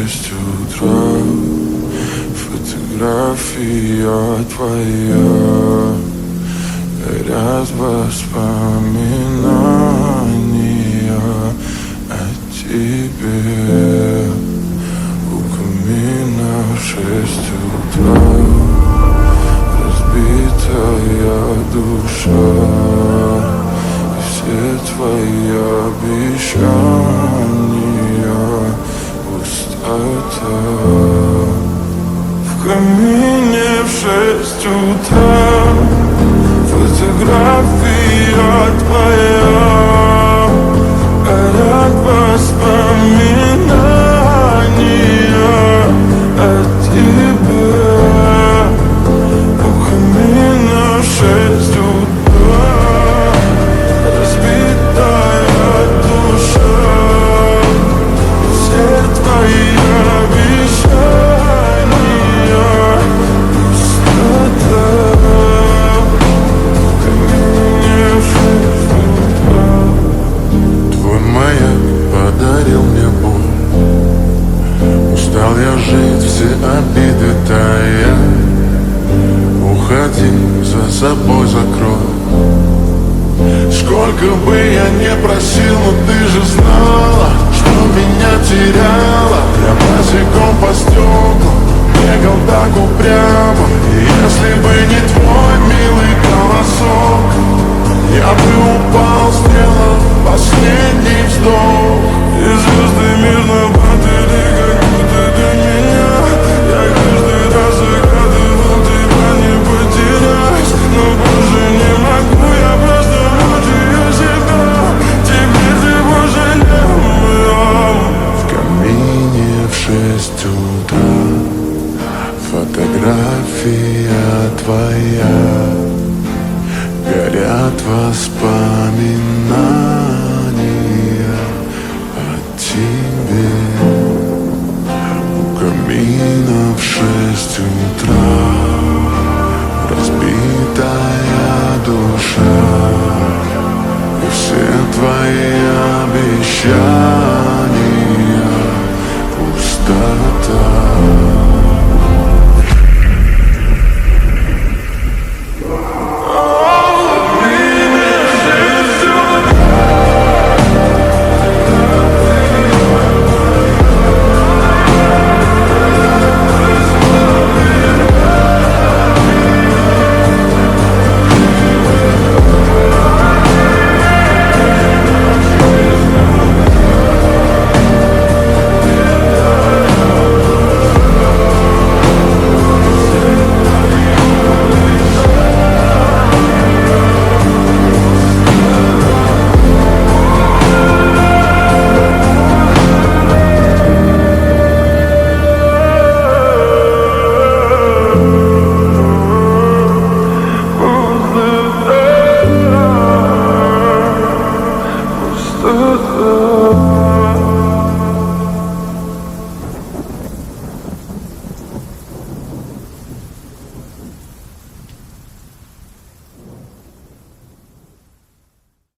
6 утра. Фотография твоя, горят воспоминания о тебе. У камина в 6 утра, разбитая душа, и все твои обещания пустота. В камине в 6 утра, фотография твоя, горят воспоминания о тебе. У камина в 6 утра, разбитая душа, все твои обещания пустота. В камине в 6 утра. Твой маяк подарил мне боль, устал я жить, все обиды тая. Уходи, за собой закрой. Сколько бы я не просил, но ты же знала, что меня теряла. Я босиком по стеклам бегал так упрямо, и если бы не твой милый голосок, я бы упал, сделав последний вздох. И звезды мирно падали, как будто до меня. Я каждый раз загадывал тебя не потерять, но больше не могу, я просто мучаю себя. Теперь ты пожалел. В камине в 6 утра, фотография твоя, горят воспоминания о тебе. У камина в 6 утра, разбитая душа, и все твои обещания